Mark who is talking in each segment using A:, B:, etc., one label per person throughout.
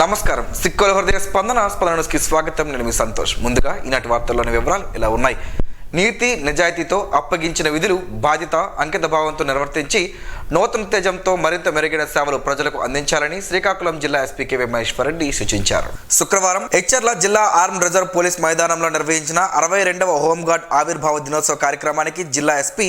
A: నమస్కారం. సిక్కుల హృదయ స్పందన న్యూస్కి స్వాగతం. నేను మీ సంతోష్. ముందుగా ఈనాటి వార్తల్లోని వివరాలు ఇలా ఉన్నాయి. నీతి నిజాయితీతో అప్పగించిన విధులు బాధ్యత అంకిత భావంతో నిర్వర్తించి నూతన తేజంతో మరింత మెరుగైన సేవలు ప్రజలకు అందించాలని శ్రీకాకుళం జిల్లా ఎస్పీ కె మహేశ్వర్ రెడ్డి సూచించారు. శుక్రవారం ఎచ్చర్ల జిల్లా ఆర్మ్ రిజర్వ్ పోలీస్ మైదానంలో నిర్వహించిన 62వ హోంగార్డ్ ఆవిర్భావ దినోత్సవ కార్యక్రమానికి జిల్లా ఎస్పీ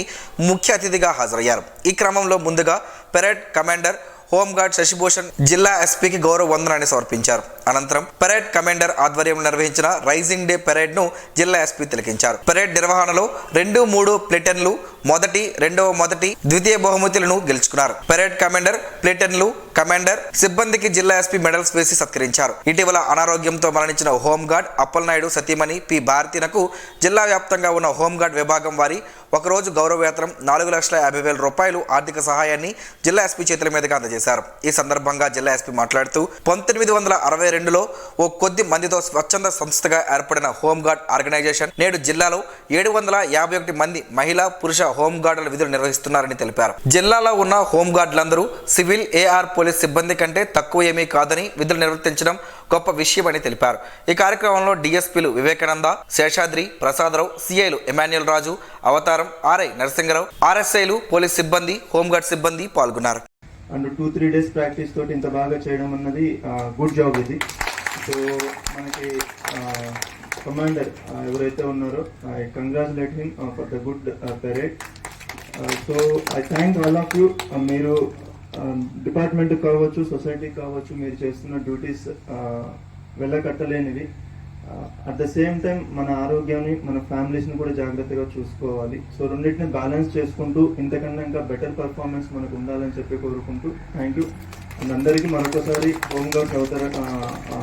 A: ముఖ్య అతిథిగా హాజరయ్యారు. ఈ క్రమంలో ముందుగా పెరేడ్ కమాండర్ హోంగార్డ్ శశిభూషణ్ జిల్లా ఎస్పీకి గౌరవ వందనాన్ని సమర్పించారు. అనంతరం పెరేడ్ కమాండర్ ఆధ్వర్యంలో నిర్వహించిన రైజింగ్ డే పెరేడ్ ను జిల్లా ఎస్పీ తిలకించారు. పెరేడ్ నిర్వహణలో 2-3 ప్లేటన్లు మొదటి, ద్వితీయ బహుమతులను గెలుచుకున్నారు. పెరేడ్ కమాండర్, ప్లేటన్లు, కమాండర్ సిబ్బందికి జిల్లా ఎస్పీ మెడల్స్ వేసి సత్కరించారు. ఇటీవల అనారోగ్యంతో మరణించిన హోంగార్డ్ అప్పలనాయుడు సతీమణి పి భారతినకు జిల్లా వ్యాప్తంగా ఉన్న హోంగార్డ్ విభాగం వారి ఒకరోజు గౌరవ వేతనం 4,50,000 రూపాయలు ఆర్థిక సహాయాన్ని జిల్లా ఎస్పీ చేతుల మీదుగా అందజేశారు. ఈ సందర్భంగా జిల్లా ఎస్పీ మాట్లాడుతూ 1962లో ఓ కొద్ది మందితో స్వచ్ఛంద సంస్థగా ఏర్పడిన హోంగార్డ్ ఆర్గనైజేషన్ నేడు జిల్లాలో 751 మంది మహిళా, పురుష హోంగార్డుల విధులు నిర్వహిస్తున్నారని తెలిపారు. జిల్లాలో ఉన్న హోంగార్డులందరూ సివిల్, ఏఆర్ పోలీస్ సిబ్బంది కంటే తక్కువ ఏమీ కాదని విధులు నిర్వర్తించడం గొప్ప విషయమని తెలిపారు. ఈ కార్యక్రమంలో డిఎస్పీలు వివేకానంద, శేషాద్రి, ప్రసాదరావు, సిఐలు ఎమాన్యుల్ రాజు, అవతారం, ఆర్ఐ నరసింగరావు, ఆర్ఎస్ఐలు, పోలీస్ సిబ్బంది, హోంగార్డ్ సిబ్బంది పాల్గొన్నారు.
B: అండ్ 2-3 డేస్ ప్రాక్టీస్ తోటి ఇంత బాగా చేయడం అన్నది గుడ్ జాబ్ ఇది. సో మనకి కమాండర్ ఎవరైతే ఉన్నారో I congratulate him for the good parade. So I thank all of you. మీరు డిపార్ట్మెంట్ కావచ్చు, సొసైటీ కావచ్చు, మీరు చేస్తున్న డ్యూటీస్ వెళ్ళకట్టలేనివి. అట్ ద సేమ్ టైం మన ఆరోగ్యాన్ని, మన ఫ్యామిలీస్ని కూడా జాగ్రత్తగా చూసుకోవాలి. సో రెండింటిని బ్యాలెన్స్ చేసుకుంటూ ఇంతకన్నా ఇంకా బెటర్ పర్ఫార్మెన్స్ మనకు ఉండాలని చెప్పి కోరుకుంటూ థ్యాంక్ యూ. అండ్ అందరికీ మరొకసారి హోంగార్డ్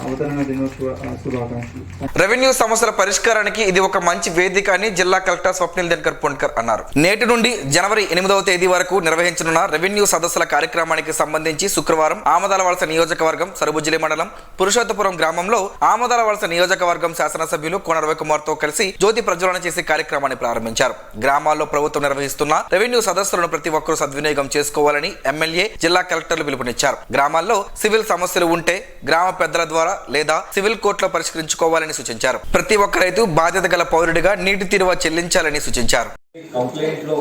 B: అవతరణ దినోత్సవ శుభాకాంక్షలు.
A: రెవెన్యూ సమస్యల పరిష్కారానికి ఇది ఒక మంచి వేదిక అని జిల్లా కలెక్టర్ స్వప్నిల్ దినకర్ పొన్కర్ అన్నారు. నేటి నుండి జనవరి 8వ తేదీ వరకు నిర్వహించనున్న రెవెన్యూ సదస్సుల కార్యక్రమానికి సంబంధించి శుక్రవారం ఆమదాలవలస నియోజకవర్గం సరుబుజ్జిలి మండలం పురుషోత్తపురం గ్రామంలో ఆమదాలవలస నియోజకవర్గం శాసనసభ్యులు కోన రవికుమార్ తో కలిసి జ్యోతి ప్రజ్వలన చేసే కార్యక్రమాన్ని ప్రారంభించారు. గ్రామాల్లో ప్రభుత్వం నిర్వహిస్తున్న రెవెన్యూ సదస్సులను ప్రతి ఒక్కరూ సద్వినియోగం చేసుకోవాలని ఎమ్మెల్యే, జిల్లా కలెక్టర్లు పిలుపునిచ్చారు. గ్రామాల్లో సివిల్ సమస్యలు ఉంటే గ్రామ పెద్దల ద్వారా లేదా సివిల్ కోర్టులో పరిష్కరించుకోవాలని సూచించారు. ప్రతి ఒక్క రైతు బాధ్యత గల పౌరుడిగా నీటి తీరువ చెల్లించాలని సూచించారు.
C: కంప్లైంట్ లో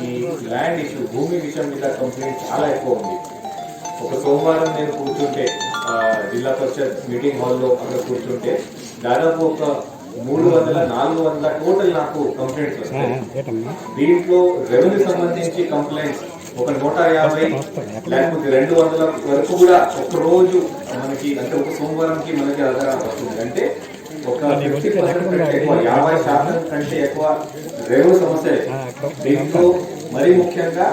C: ఈ ల్యాండ్ ఇష్యూ, భూమి విషయం మీద కంప్లైంట్ చాలా ఎక్కువ ఉంది. ఒక సోమవారం నేను కూర్చుంటే జిల్లా పరిషత్ మీటింగ్ హాల్లో అక్కడ కూర్చుంటే దాదాపు ఒక 300-400 టోటల్ నాకు కంప్లైంట్స్ వస్తాయి. దీంట్లో రెవెన్యూ సంబంధించి కంప్లైంట్స్ ఒక 150 లేకపోతే 200 వరకు కూడా ఒక రోజు మనకి, అంటే ఒక సోమవారంకి మనకి ఆధారం వస్తుంది. అంటే ఒక 50% కంటే ఎక్కువ, 50% కంటే ఎక్కువ రెవెన్యూ సమస్యలే. దీంట్లో మరీ ముఖ్యంగా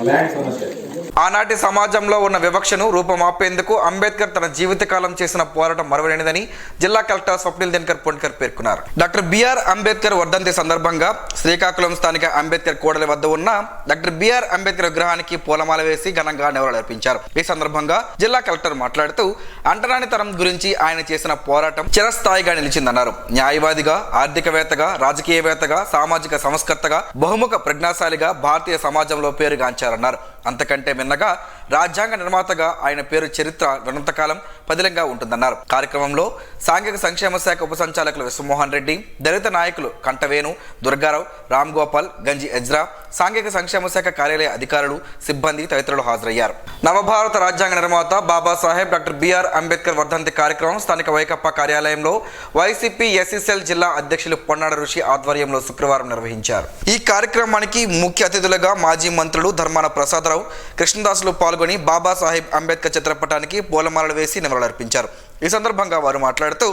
C: ల్యాండ్ సమస్యలు.
A: ఆనాటి సమాజంలో ఉన్న వివక్షను రూపమాపేందుకు అంబేద్కర్ తన జీవితకాలం చేసిన పోరాటం మరవలేనిదని జిల్లా కలెక్టర్ స్వప్నిల్ దినకర్ పొన్కర్ పేర్కొన్నారు. డాక్టర్ బిఆర్ అంబేద్కర్ వర్ధంతి సందర్భంగా శ్రీకాకుళం స్థానిక అంబేద్కర్ కూడలి వద్ద ఉన్న డాక్టర్ బిఆర్ అంబేద్కర్ విగ్రహానికి పూలమాల వేసి ఘనంగా నివాళులర్పించారు. ఈ సందర్భంగా జిల్లా కలెక్టర్ మాట్లాడుతూ అంటరానితనం గురించి ఆయన చేసిన పోరాటం చిరస్థాయిగా నిలిచిందన్నారు. న్యాయవాదిగా, ఆర్థికవేత్తగా, రాజకీయవేత్తగా, సామాజిక సంస్కర్తగా, బహుముఖ ప్రజ్ఞాశాలిగా భారతీయ సమాజంలో పేరుగాంచారన్నారు. అంతకంటే మిన్నగా రాజ్యాంగ నిర్మాతగా ఆయన పేరు చరిత్ర అనంతకాలం పదిలంగా ఉంటుందన్నారు. కార్యక్రమంలో సాంఘిక సంక్షేమ శాఖ ఉప సంచాలకులు విశ్వమోహన్ రెడ్డి, దళిత నాయకులు కంటవేణు, దుర్గారావు, రామ్ గోపాల్, గంజి ఎజ్రా, సాంఘిక సంక్షేమ శాఖ కార్యాలయ అధికారులు, సిబ్బంది తదితరులు హాజరయ్యారు. నవభారత రాజ్యాంగ నిర్మాత బాబాసాహెబ్ డాక్టర్ బిఆర్ అంబేద్కర్ వర్ధంతి కార్యక్రమం స్థానిక వైకప్ప కార్యాలయంలో వైసీపీ ఎస్సీసీఎల్ జిల్లా అధ్యక్షులు పొన్నాడ ఋషి ఆధ్వర్యంలో శుక్రవారం నిర్వహించారు. ఈ కార్యక్రమానికి ముఖ్య అతిథులుగా మాజీ మంత్రులు ధర్మాన ప్రసాదరావు, కృష్ణదాసులు పాల్గొని బాబాసాహెబ్ అంబేద్కర్ చిత్రపటానికి పూలమాలలు వేసి నివాళులర్పించారు. ఈ సందర్భంగా వారు మాట్లాడుతూ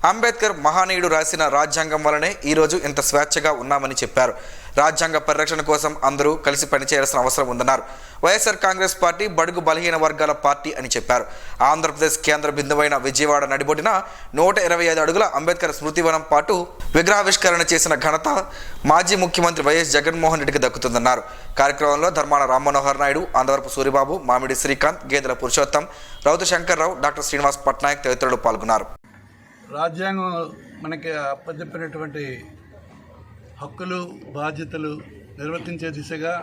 A: అంబేద్కర్ మహానీయుడు రాసిన రాజ్యాంగం వల్లనే ఈరోజు ఇంత స్వేచ్ఛగా ఉన్నామని చెప్పారు. రాజ్యాంగ పరిరక్షణ కోసం అందరూ కలిసి పనిచేయాల్సిన అవసరం ఉందన్నారు. వైఎస్ఆర్ కాంగ్రెస్ పార్టీ బడుగు బలహీన వర్గాల పార్టీ అని చెప్పారు. ఆంధ్రప్రదేశ్ కేంద్ర బిందువైన విజయవాడ నడిబొడిన 125 అడుగుల అంబేద్కర్ స్మృతివనం పాటు విగ్రహావిష్కరణ చేసిన ఘనత మాజీ ముఖ్యమంత్రి వైఎస్ జగన్మోహన్ రెడ్డికి దక్కుతుందన్నారు. కార్యక్రమంలో ధర్మాన రామ్మనోహర్ నాయుడు, ఆంధ్రవరపు సూరిబాబు, మామిడి శ్రీకాంత్, గేదెల పురుషోత్తం, రౌతు శంకర్రావు, డాక్టర్ శ్రీనివాస్ పట్నాయక్ తదితరులు పాల్గొన్నారు.
D: రాజ్యాంగం మనకి అప్పచెప్పినటువంటి హక్కులు, బాధ్యతలు నిర్వర్తించే దిశగా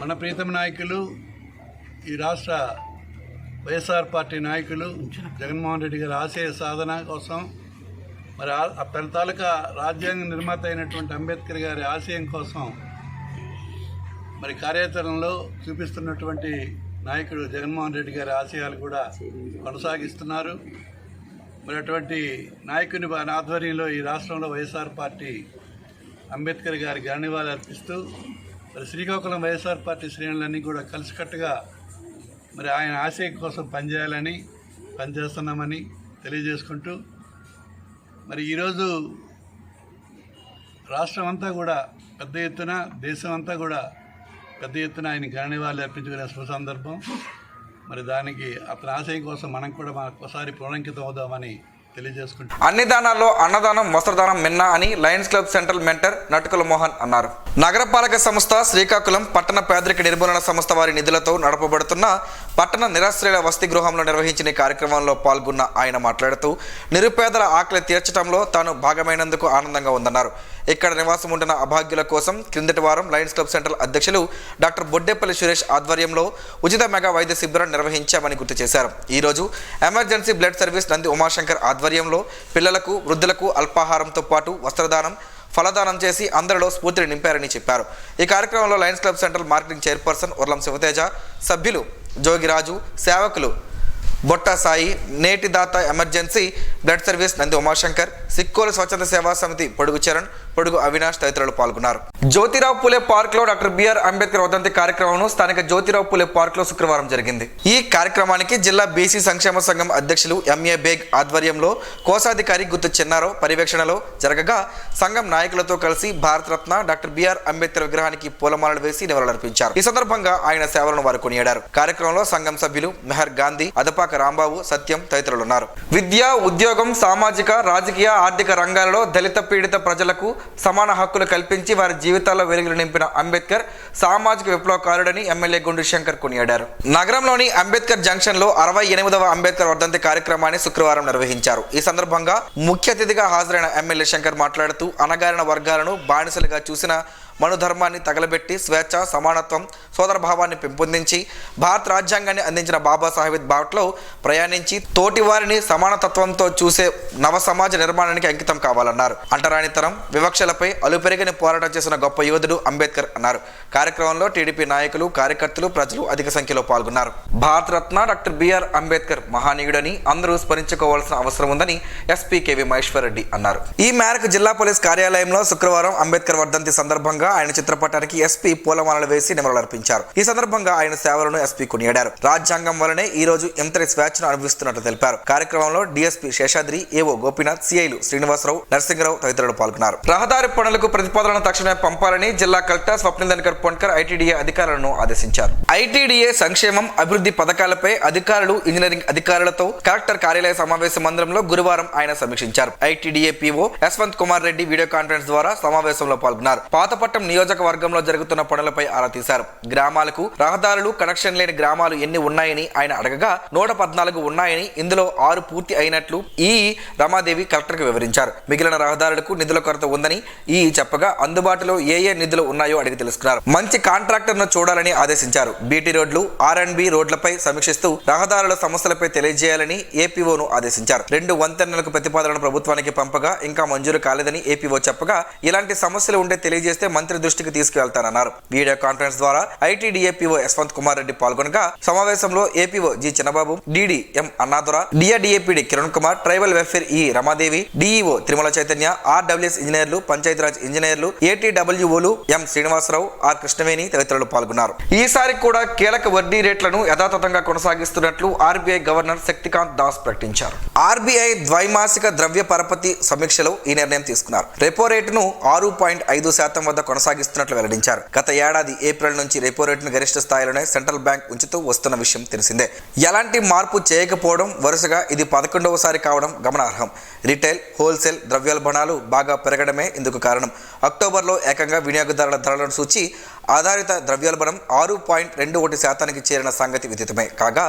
D: మన ప్రీతమ నాయకులు, ఈ రాష్ట్ర వైఎస్ఆర్ పార్టీ నాయకులు జగన్మోహన్ రెడ్డి గారి ఆశయ సాధన కోసం మరి తన తాలూకా రాజ్యాంగ నిర్మాత అయినటువంటి అంబేద్కర్ గారి ఆశయం కోసం మరి కార్యాచరణలో చూపిస్తున్నటువంటి నాయకుడు జగన్మోహన్ రెడ్డి గారి ఆశయాలు కూడా కొనసాగిస్తున్నారు. మరి అటువంటి నాయకుని ఆధ్వర్యంలో ఈ రాష్ట్రంలో వైఎస్ఆర్ పార్టీ అంబేద్కర్ గారి ఘననివాళులు అర్పిస్తూ మరి శ్రీకాకుళం వైఎస్ఆర్ పార్టీ శ్రేణులన్నీ కూడా కలిసికట్టుగా మరి ఆయన ఆశయం కోసం పనిచేస్తున్నామని తెలియజేసుకుంటూ మరి ఈరోజు రాష్ట్రం అంతా కూడా పెద్ద ఎత్తున, దేశం అంతా కూడా పెద్ద ఎత్తున ఆయన ఘననివాళులు అర్పించుకునే సందర్భం. మరి దానికి అతని ఆశయం కోసం మనం కూడా ఒకసారి పునరంకితం అవుదామని తెలియజేసుకుంటాం.
A: అన్ని దానాల్లో అన్నదానం వస్త్రదానం మిన్నా అని Lions club central mentor Natukula Mohan అన్నారు. నగరపాలక సంస్థ శ్రీకాకుళం పట్టణ పేదరిక నిర్మూలన సంస్థ వారి నిధులతో నడపబడుతున్న పట్టణ నిరాశ్రయుల వసతి గృహంలో నిర్వహించిన కార్యక్రమంలో పాల్గొన్న ఆయన మాట్లాడుతూ నిరుపేదల ఆకలి తీర్చడంలో తాను భాగమైనందుకు ఆనందంగా ఉందన్నారు. ఇక్కడ నివాసం ఉంటున్న అభాగ్యుల కోసం క్రిందటి వారం లయన్స్ క్లబ్ సెంట్రల్ అధ్యక్షులు డాక్టర్ బొడ్డేపల్లి సురేష్ ఆధ్వర్యంలో ఉచిత మెగా వైద్య శిబిరం నిర్వహించామని గుర్తు చేశారు. ఈరోజు emergency blood service Nandi Umashankar ఆధ్వర్యంలో పిల్లలకు, వృద్ధులకు అల్పాహారంతో పాటు వస్త్రదానం, ఫలదానం చేసి అందరిలో స్ఫూర్తిని నింపారని చెప్పారు. ఈ కార్యక్రమంలో Lions club central marketing chairperson Urlam Shiva Teja, సభ్యులు జోగిరాజు, సేవకులు బొట్ట సాయి, నేటి దాత emergency blood service Nandi Umashankar, Sikkolu స్వచ్ఛంద సేవా సమితి పొడుగు చరణ్, పొడుగు అవినాష్ తదితరులు పాల్గొన్నారు. జ్యోతిరావు పూలే పార్క్ లో డాక్టర్ బిఆర్ అంబేద్కర్ వర్ధంతి కార్యక్రమం స్థానిక జ్యోతిరావు పూలే పార్క్ లో శుక్రవారం జరిగింది. ఈ కార్యక్రమానికి జిల్లా బీసీ సంక్షేమ సంఘం అధ్యక్షులు ఎంఏ బేగ్ ఆధ్వర్యంలో కోశాధికారి గుత్తు చెన్నారావు పర్యవేక్షణలో జరగగా సంఘం నాయకులతో కలిసి భారతరత్న డాక్టర్ బిఆర్ అంబేద్కర్ విగ్రహానికి పూలమాలలు వేసి నివాళులర్పించారు. ఈ సందర్భంగా ఆయన సేవలను వారు కొనియాడారు. కార్యక్రమంలో సంఘం సభ్యులు మెహర్ గాంధీ, అదపాక రాంబాబు, సత్యం తదితరులు ఉన్నారు. విద్య, ఉద్యోగం, సామాజిక, రాజకీయ, ఆర్థిక రంగాలలో దళిత పీడిత ప్రజలకు సమాన హక్కులు కల్పించి వారి జీవితాల్లో వెలుగులు నింపిన అంబేద్కర్ సామాజిక విప్లవకారుడని ఎమ్మెల్యే గుండు శంకర్ కొనియాడారు. నగరంలోని అంబేద్కర్ జంక్షన్ లో 68వ అంబేద్కర్ వర్ధంతి కార్యక్రమాన్ని శుక్రవారం నిర్వహించారు. ఈ సందర్భంగా ముఖ్య అతిథిగా హాజరైన ఎమ్మెల్యే శంకర్ మాట్లాడుతూ అణగారిన వర్గాలను బానిసలుగా చూసిన మనుధర్మాన్ని తగలబెట్టి స్వేచ్ఛ, సమానత్వం, సోదరభావాన్ని పెంపొందించి భారత రాజ్యాంగాన్ని అందించిన బాబాసాహెబ్ బాటలో ప్రయాణించి తోటి వారిని సమానతత్వంతో చూసే నవ సమాజ నిర్మాణానికి అంకితం కావాలన్నారు. అంటరానితనం, వివక్షలపై అలుపెరిగిన పోరాటం చేసిన గొప్ప యోధుడు అంబేద్కర్ అన్నారు. కార్యక్రమంలో టీడీపీ నాయకులు, కార్యకర్తలు, ప్రజలు అధిక సంఖ్యలో పాల్గొన్నారు. భారతరత్న డాక్టర్ బిఆర్ అంబేద్కర్ మహానీయుడని అందరూ స్మరించుకోవాల్సిన అవసరం ఉందని ఎస్పీ కేవి మహేశ్వర్ రెడ్డి అన్నారు. ఈ మేరకు జిల్లా పోలీస్ కార్యాలయంలో శుక్రవారం అంబేద్కర్ వర్ధంతి సందర్భంగా ఆయన చిత్రపటానికి ఎస్పీ పూలమాలలు వేసి నివాళులర్పించారు. ఈ సందర్భంగా ఆయన సేవలను ఎస్పీ కొనియాడారు. రాజ్యాంగం వల్లనే ఈ రోజు ఎంతటి స్వేచ్ఛను అనుభవిస్తున్నట్లు తెలిపారు. కార్యక్రమంలో డీఎస్పీ శేషాద్రి, ఏవో గోపీనాథ్, సిఐలు శ్రీనివాసరావు, నరసింహరావు తదితరులు పాల్గొన్నారు. రహదారి పనులకు ప్రతిపాదనను తక్షణమే పంపాలని జిల్లా కలెక్టర్ స్వప్నిల్ దినకర్ పొన్కర్ ఐటీడీఏ అధికారులను ఆదేశించారు. ఐటీడీఏ సంక్షేమం, అభివృద్ధి పథకాలపై అధికారులు, ఇంజనీరింగ్ అధికారులతో కలెక్టర్ కార్యాలయ సమావేశ మందిరంలో గురువారం ఆయన సమీక్షించారు. ITDA PO Yashwant Kumar Reddy video conference ద్వారా సమావేశంలో పాల్గొన్నారు. పాతపట్నం నియోజకవర్గంలో జరుగుతున్న పనులపై ఆరా తీశారు. గ్రామాలకు రహదారులు కనెక్షన్ లేని గ్రామాలు ఎన్ని ఉన్నాయని ఆయన అడగగా 114 ఉన్నాయని, ఇందులో 6 పూర్తి అయినట్లు ఈ రమాదేవి కలెక్టర్కు వివరించారు. మిగిలిన రహదారులకు నిధుల కొరత ఉందని ఈ చెప్పగా అందుబాటులో ఏ నిధులు ఉన్నాయో అడిగి తెలుసుకున్నారు. మంచి కాంట్రాక్టర్ను చూడాలని ఆదేశించారు. బీటీ రోడ్లు, ఆర్ఎండ్బి రోడ్లపై సమీక్షిస్తూ రహదారుల సమస్యలపై తెలియజేయాలని ఏపీఓను ఆదేశించారు. 2 వంతెనలకు ప్రతిపాదనను ప్రభుత్వానికి పంపగా ఇంకా మంజూరు కాలేదని ఏపీఓ చెప్పగా ఇలాంటి సమస్యలు ఉంటే తెలియజేస్తే మంత్రి దృష్టికి తీసుకువెళ్తానన్నారు. వీడియో కాన్ఫరెన్స్ ద్వారా ఐటీడీఏ పీఓ యశ్వంత్ కుమార్ రెడ్డి పాల్గొనగా సమావేశంలో APO G Chinnababu, DD M Annadura, DRDA PD Kiran Kumar, tribal welfare E Ramadevi, DEO Tirumala Chaitanya, RWS ఇంజనీర్లు, పంచాయతీరాజ్ ఇంజనీర్లు, ఏటీడబ్ల్యూఓలు ఎం శ్రీనివాసరావు, ఆర్ కృష్ణవేణి తదితరులు పాల్గొన్నారు. ఈసారి కూడా కీలక వడ్డీ రేట్లను యథాతథంగా కొనసాగిస్తున్నట్లు ఆర్బీఐ గవర్నర్ శక్తికాంత్ దాస్ ప్రకటించారు. ఆర్బీఐ ద్వైమాసిక ద్రవ్య పరపతి సమీక్షలో ఈ నిర్ణయం తీసుకున్నారు. రెపో రేటును 6.5% వద్ద కొనసాగిస్తున్నట్లు వెల్లడించారు. గత ఏడాది ఏప్రిల్ నుంచి రెపో రేటును గరిష్ట స్థాయిలోనే సెంట్రల్ బ్యాంక్ ఉంచుతూ వస్తున్న విషయం తెలిసిందే. ఎలాంటి మార్పు చేయకపోవడం, వరుసగా ఇది 11వసారి కావడం గమనార్హం. రిటైల్, హోల్సేల్ ద్రవ్యోల్బణాలు బాగా పెరగడమే ఇందుకు కారణం. అక్టోబర్లో ఏకంగా వినియోగదారుల ధరలను సూచి ఆధారిత ద్రవ్యోల్బణం 6.21% చేరిన సంగతి విదితమే. కాగా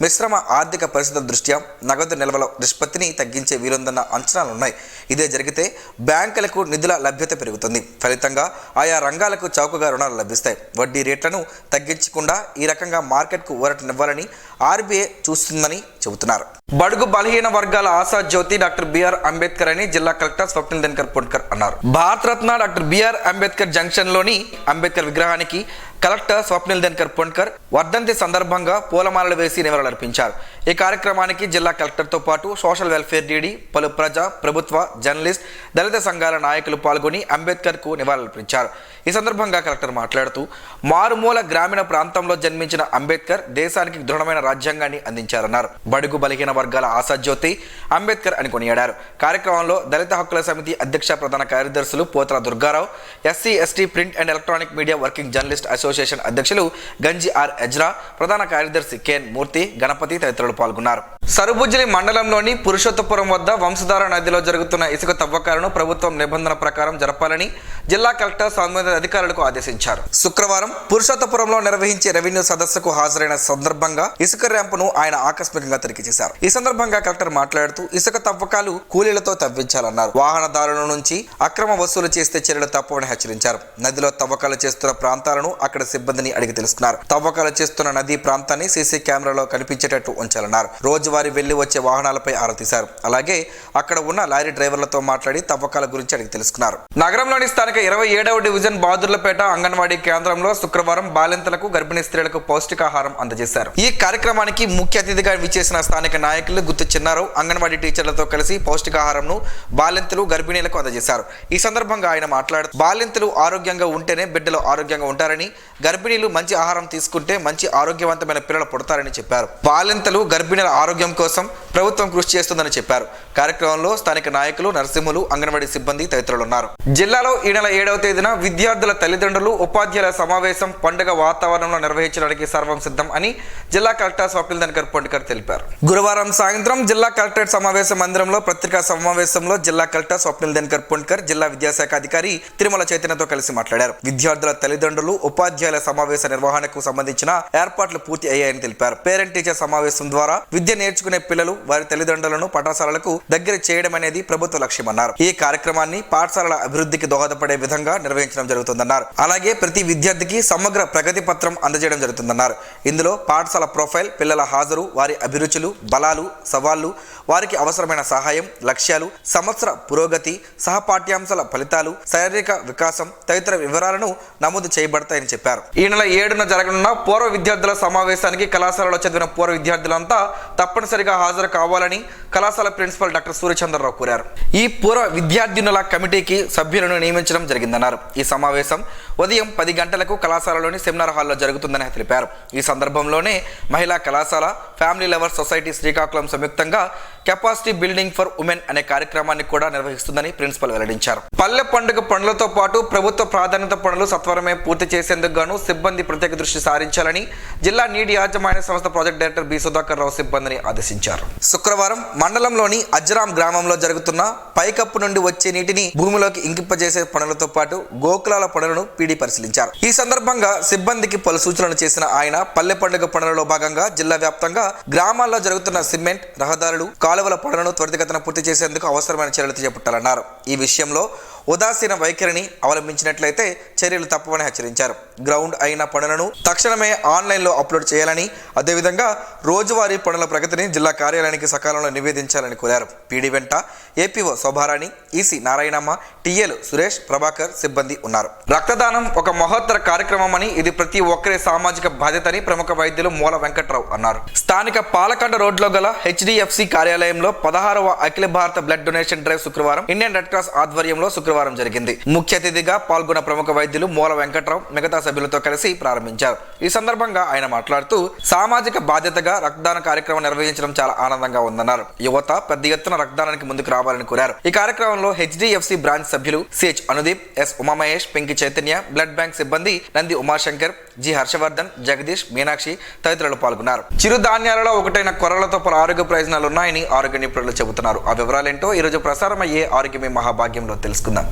A: మిశ్రమ ఆర్థిక పరిస్థితుల దృష్ట్యా నగదు నిల్వల నిష్పత్తిని తగ్గించే వీలుందన్న అంచనాలున్నాయి. ఇదే జరిగితే బ్యాంకులకు నిధుల లభ్యత పెరుగుతుంది. ఫలితంగా ఆయా రంగాలకు చౌకగా రుణాలు లభిస్తాయి. వడ్డీ రేట్లను తగ్గించకుండా ఈ రకంగా మార్కెట్కు ఊరటనివ్వాలని ఆర్బీఐ చూస్తుందని చెబుతున్నారు. బడుగు బలహీన వర్గాల ఆశా జ్యోతి డాక్టర్ బిఆర్ అంబేద్కర్ అని జిల్లా కలెక్టర్ స్వప్నిల్ దినకర్ పొన్కర్ అన్నారు. Bharat Ratna doctor BR Ambedkar junction లోని అంబేద్కర్ విగ్రహానికి కలెక్టర్ స్వప్నిల్ దినకర్ పొన్కర్ వర్ధంతి సందర్భంగా పూలమాలలు వేసి నివాళులర్పించారు. ఈ కార్యక్రమానికి జిల్లా కలెక్టర్తో పాటు సోషల్ వెల్ఫేర్ డీడీ, పలు ప్రజా, ప్రభుత్వ, జర్నలిస్ట్, దళిత సంఘాల నాయకులు పాల్గొని అంబేద్కర్కు నివాళులర్పించారు. ఈ సందర్భంగా కలెక్టర్ మాట్లాడుతూ మారుమూల గ్రామీణ ప్రాంతంలో జన్మించిన అంబేద్కర్ దేశానికి దృఢమైన రాజ్యాంగాన్ని అందించారన్నారు. బడుగు బలహీన వర్గాల ఆశాజ్యోతి అంబేద్కర్ అని కొనియాడారు. కార్యక్రమంలో దళిత హక్కుల సమితి అధ్యక్ష ప్రధాన కార్యదర్శులు పోతల Durgarao, SC ST print and electronic media working journalist association అధ్యక్షులు గంజి ఆర్ ఎజ్రా, ప్రధాన కార్యదర్శి కెఎన్ మూర్తి, గణపతి తదితరులు పాల్గొన్నారు. సరుబుజ్జిలి మండలంలోని పురుషోత్తపురం వద్ద వంశధార నదిలో జరుగుతున్న ఇసుక తవ్వకాలను ప్రభుత్వం నిబంధన ప్రకారం జరపాలని జిల్లా కలెక్టర్ సంబంధిత అధికారులకు ఆదేశించారు. శుక్రవారం పురుషోత్తపురంలో నిర్వహించే రెవెన్యూ సదస్సుకు హాజరైన సందర్భంగా ఇసుక ర్యాంపును ఆయన ఆకస్మికంగా తనిఖీ చేశారు. ఈ సందర్భంగా కలెక్టర్ మాట్లాడుతూ ఇసుక తవ్వకాలు కూలీలతో తవ్వించాలన్నారు. వాహనదారుల నుంచి అక్రమ వసూలు చేస్తే చర్యలు తప్పవని హెచ్చరించారు. నదిలో తవ్వకాలు చేస్తున్న ప్రాంతాలను అక్కడ సిబ్బందిని అడిగి తెలుసుకున్నారు. తవ్వకాలు చేస్తున్న నదీ ప్రాంతాన్ని సీసీ కెమెరాలో కనిపించేటట్టు ఉంచాలన్నారు. రోజువారీ వెళ్లి వచ్చే వాహనాలపై ఆరా తీశారు. అలాగే అక్కడ ఉన్న లారీ డ్రైవర్లతో మాట్లాడి తవ్వకాల గురించి అడిగి తెలుసుకున్నారు. నగరంలోని స్థానిక 27వ డివిజన్ బాదుర్లపేట అంగన్వాడీ కేంద్రంలో శుక్రవారం బాలింతలకు, గర్భిణీ స్త్రీలకు పౌష్టికాహారం అందజేశారు. ఈ కార్యక్రమానికి ముఖ్య అతిథిగా విచ్చేసిన స్థానిక నాయకులు గుత్తు చిన్నారావు అంగన్వాడీ టీచర్లతో కలిసి పౌష్టికాహారంను బాలింతలు, గర్భిణీలకు అందజేశారు. ఈ సందర్భంగా ఆయన మాట్లాడుతూ బాలింతలు ఆరోగ్యంగా ఉంటేనే బిడ్డలు ఆరోగ్యంగా ఉంటారని, గర్భిణీలు మంచి ఆహారం తీసుకుంటే మంచి ఆరోగ్యవంతమైన పిల్లలు పుడతారని చెప్పారు. బాలింతలు, గర్భిణీల ఆరోగ్యం కోసం ప్రభుత్వం కృషి చేస్తుందని చెప్పారు. కార్యక్రమంలో స్థానిక నాయకులు, నర్సింహులు, అంగన్వాడీ సిబ్బంది తదితరులు ఉన్నారు. జిల్లాలో ఈ నెల 7వ తేదీన విద్యార్థుల తల్లిదండ్రులు, ఉపాధ్యాయుల సమావేశం పండుగ వాతావరణంలో నిర్వహించడానికి సర్వం సిద్ధం అని జిల్లా కలెక్టర్ స్వప్నిల్ దినకర్ పొన్కర్ తెలిపారు. గురువారం సాయంత్రం జిల్లా కలెక్టరేట్ సమావేశ మందిరంలో పత్రికా సమావేశంలో జిల్లా కలెక్టర్ స్వప్నిల్ దినకర్ పొన్కర్ జిల్లా విద్యాశాఖ అధికారి తిరుమల చైతన్యతో కలిసి మాట్లాడారు. విద్యార్థుల తల్లిదండ్రులు, ఉపాధ్యాయుల సమావేశ నిర్వహణకు సంబంధించిన ఏర్పాట్లు పూర్తి అయ్యాయని తెలిపారు. పేరెంట్ టీచర్ సమావేశం ద్వారా విద్య నేర్చుకునే పిల్లలు, వారి తల్లిదండ్రులను పాఠశాలలకు దగ్గర చేయడం అనేది ప్రభుత్వ లక్ష్యమన్నారు. ఈ కార్యక్రమాన్ని పాఠశాలల అభివృద్ధికి దోహదపడే విధంగా నిర్వహించడం జరుగుతుందన్నారు. అలాగే ప్రతి విద్యార్థికి సమగ్ర ప్రగతి పత్రం అందజేయడం జరుగుతుందన్నారు. ఇందులో పాఠశాల ప్రొఫైల్, పిల్లల హాజరు, వారి అభిరుచులు, బలాలు, సవాళ్లు, వారికి అవసరమైన సహాయం, లక్ష్యాలు, సంవత్సర పురోగతి, సహపాఠ్యాంశాల ఫలితాలు, శారీరక వికాసం తదితర వివరాలను నమోదు చేయబడతాయని చెప్పారు. ఈ నెల 7న జరగనున్న పూర్వ విద్యార్థుల సమావేశానికి కళాశాలలో చదివిన పూర్వ విద్యార్థులంతా తప్పనిసరిగా హాజరు కావాలని కళాశాల ప్రిన్సిపల్ డాక్టర్ సూర్యచంద్రరావు కోరారు. ఈ పూర్వ విద్యార్థినుల కమిటీకి సభ్యులను నియమించడం జరిగిందన్నారు. ఈ సమావేశం ఉదయం 10 గంటలకు కళాశాలలోని సెమినార్ హాల్లో జరుగుతుందని తెలిపారు. ఈ సందర్భంలోనే మహిళా కళాశాల, ఫ్యామిలీ లవర్ సొసైటీ శ్రీకాకుళం సంయుక్తంగా కెపాసిటీ బిల్డింగ్ ఫర్ ఉమెన్ అనే కార్యక్రమాన్ని కూడా నిర్వహిస్తుందని ప్రిన్సిపల్ వెల్లడించారు. పల్లె పండుగ పనులతో పాటు ప్రభుత్వ ప్రాధాన్యత పనులు సత్వరమే పూర్తి చేసేందుకు గాను సిబ్బంది ప్రత్యేక దృష్టి సారించాలని జిల్లా నీటి యాజమాన్య సంస్థ ప్రాజెక్ట్ డైరెక్టర్ బి సుధాకర్ రావు సిబ్బందిని ఆదేశించారు. శుక్రవారం మండలంలోని అజ్రాం గ్రామంలో జరుగుతున్న పైకప్పు నుండి వచ్చే నీటిని భూమిలోకి ఇంకింపజేసే పనులతో పాటు గోకులాల పనులను పీడీ పరిశీలించారు. ఈ సందర్భంగా సిబ్బందికి పలు సూచనలు చేసిన ఆయన పల్లె పండుగ పనులలో భాగంగా జిల్లా వ్యాప్తంగా గ్రామాల్లో జరుగుతున్న సిమెంట్, రహదారులు, కాలువల పనులను త్వరితగతిన పూర్తి చేసేందుకు అవసరమైన చర్యలు చేపట్టాలన్నారు. ఈ విషయంలో ఉదాసీన వైఖరిని అవలంబించినట్లయితే చర్యలు తప్పవని హెచ్చరించారు. గ్రౌండ్ అయిన పనులను తక్షణమే ఆన్లైన్లో అప్లోడ్ చేయాలని, అదేవిధంగా రోజువారీ పనుల ప్రగతిని జిల్లా కార్యాలయానికి సకాలంలో నివేదించాలని కోరారు. పీడీ వెంట ఏపీఓ శోభారాణి, ఈసీ నారాయణమ్మ, టీఏలు సురేష్, ప్రభాకర్ సిబ్బంది ఉన్నారు. రక్తదానం ఒక మహోత్తర కార్యక్రమం అని, ఇది ప్రతి ఒక్కరి సామాజిక బాధ్యత అని ప్రముఖ వైద్యులు మూల వెంకట్రావు అన్నారు. స్థానిక పాలకండ రోడ్లో గల హెచ్డిఎఫ్సి కార్యాలయంలో 16వ అఖిల భారత బ్లడ్ డొనేషన్ డ్రైవ్ శుక్రవారం ఇండియన్ రెడ్ క్రాస్ ఆధ్వర్యంలో శుక్రవారం జరిగింది. ముఖ్య అతిథిగా పాల్గొన్న ప్రముఖ వైద్యులు మూల వెంకట్రావు మిగతా సభ్యులతో కలిసి ప్రారంభించారు. ఈ సందర్భంగా ఆయన మాట్లాడుతూ సామాజిక బాధ్యతగా రక్తదాన కార్యక్రమం నిర్వహించడం చాలా ఆనందంగా ఉందన్నారు. యువత పెద్ద ఎత్తున రక్తదానానికి ముందుకు రావాలని కోరారు. ఈ కార్యక్రమంలో హెచ్డిఎఫ్సి బ్రాంచ్ సభ్యులు CH Anudeep, S Umamahesh, Penki Chaitanya, blood bank సిబ్బంది నంది ఉమాశంకర్, జి హర్షవర్ధన్, జగదీష్, మీనాక్షి తదితరులు పాల్గొన్నారు. చిరుధాన్యాలలో ఒకటైన కొర్రలతో పలు ఆరోగ్య ప్రయోజనాలు ఉన్నాయని ఆరోగ్య నిపుణులు చెబుతున్నారు. ఆ వివరాలేంటో ఈ రోజు ప్రసారమయ్యే ఆరోగ్యమే మహాభాగ్యంలో తెలుసుకుందాం.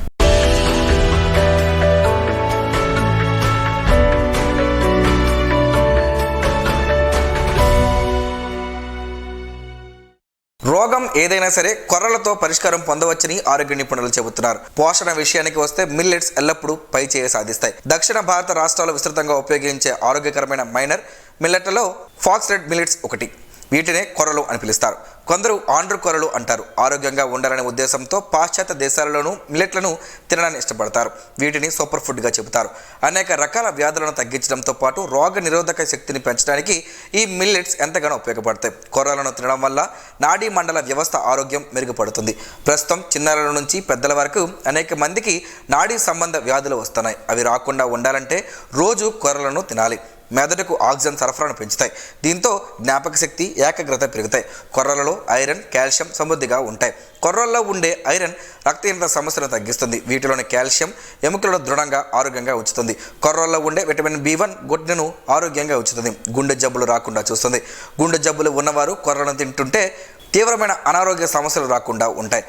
A: రోగం ఏదైనా సరే కొర్రలతో పరిష్కారం పొందవచ్చని ఆరోగ్య నిపుణులు చెబుతున్నారు. పోషణ విషయానికి వస్తే మిల్లెట్స్ ఎల్లప్పుడూ పై చేయి సాధిస్తాయి. దక్షిణ భారత రాష్ట్రాలు విస్తృతంగా ఉపయోగించే ఆరోగ్యకరమైన మైనర్ మిల్లెట్లలో ఫాక్స్ రెడ్ మిల్లెట్స్ ఒకటి. వీటినే కొర్రలు అని పిలుస్తారు. కొందరు ఆండ్రు కొర్రలు అంటారు. ఆరోగ్యంగా ఉండాలనే ఉద్దేశంతో పాశ్చాత్య దేశాలలోనూ మిల్లెట్లను తినడాన్ని ఇష్టపడతారు. వీటిని సూపర్ ఫుడ్గా చెబుతారు. అనేక రకాల వ్యాధులను తగ్గించడంతో పాటు రోగ నిరోధక శక్తిని పెంచడానికి ఈ మిల్లెట్స్ ఎంతగానో ఉపయోగపడతాయి. కొర్రలను తినడం వల్ల నాడీ మండల వ్యవస్థ ఆరోగ్యం మెరుగుపడుతుంది. ప్రస్తుతం చిన్నారుల నుంచి పెద్దల వరకు అనేక మందికి నాడీ సంబంధ వ్యాధులు వస్తున్నాయి. అవి రాకుండా ఉండాలంటే రోజు కొర్రలను తినాలి. మెదడుకు ఆక్సిజన్ సరఫరాను పెంచుతాయి. దీంతో జ్ఞాపక శక్తి, ఏకాగ్రత పెరుగుతాయి. కొర్రలలో ఐరన్, కాల్షియం సమృద్ధిగా ఉంటాయి. కొర్రల్లో ఉండే ఐరన్ రక్తహీనత సమస్యను తగ్గిస్తుంది. వీటిలోని కాల్షియం ఎముకలను దృఢంగా ఆరోగ్యంగా ఉంచుతుంది. కొర్రల్లో ఉండే విటమిన్ B1 గుండెను ఆరోగ్యంగా ఉంచుతుంది. గుండె జబ్బులు రాకుండా చూస్తుంది. గుండె జబ్బులు ఉన్నవారు కొర్రలను తింటుంటే తీవ్రమైన అనారోగ్య సమస్యలు రాకుండా ఉంటాయి.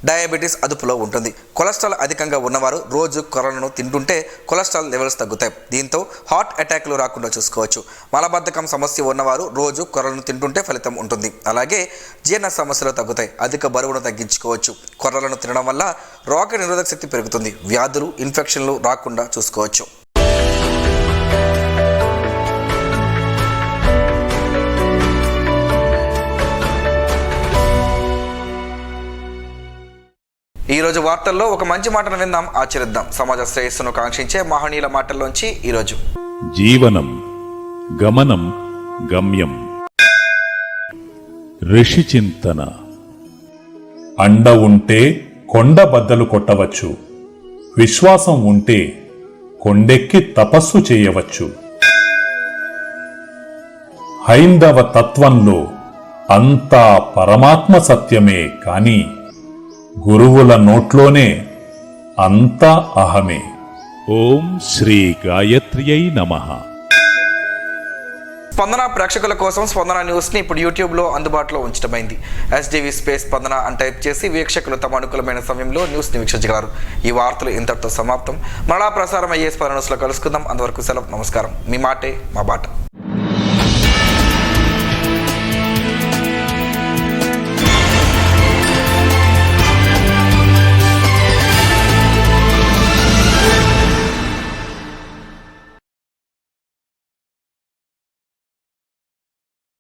A: డయాబెటీస్ అదుపులో ఉంటుంది. కొలెస్ట్రాల్ అధికంగా ఉన్నవారు రోజు కొర్రలను తింటుంటే కొలెస్ట్రాల్ లెవెల్స్ తగ్గుతాయి. దీంతో హార్ట్ అటాక్లు రాకుండా చూసుకోవచ్చు. మలబద్ధకం సమస్య ఉన్నవారు రోజు కొర్రలను తింటుంటే ఫలితం ఉంటుంది. అలాగే జీర్ణ సమస్యలు తగ్గుతాయి. అధిక బరువును తగ్గించుకోవచ్చు. కొర్రలను తినడం వల్ల రోగ నిరోధక శక్తి పెరుగుతుంది. వ్యాధులు, ఇన్ఫెక్షన్లు రాకుండా చూసుకోవచ్చు. ఈ రోజు వార్తల్లో ఒక మంచి మాటను విందాం, ఆచరిద్దాం. సమాజ శ్రేయస్సును కాంక్షించే మహనీయుల మాటల్లోంచి ఈరోజు.
E: జీవనం గమనం గమ్యం. ఋషి చింతన. అండ ఉంటే కొండ బద్దలు కొట్టవచ్చు. విశ్వాసం ఉంటే కొండెక్కి తపస్సు చేయవచ్చు. హైందవ తత్వంలో అంతా పరమాత్మ సత్యమే కాని గురువుల నోట్లోనే అంతా అహమే. ఓం శ్రీ గాయత్ర్యై నమః.
A: స్పందన ప్రేక్షకుల కోసం స్పందన న్యూస్ని ఇప్పుడు యూట్యూబ్లో అందుబాటులో ఉంచడమైంది. SDV స్పేస్ స్పందన అని టైప్ చేసి వీక్షకులు తమ అనుకూలమైన సమయంలో న్యూస్ని వీక్షించగలరు. ఈ వార్తలు ఇంతటితో సమాప్తం. మరలా ప్రసారం అయ్యే స్పందన న్యూస్లో కలుసుకుందాం. అంతవరకు సెలవు. నమస్కారం. మీ మాటే మా బాట.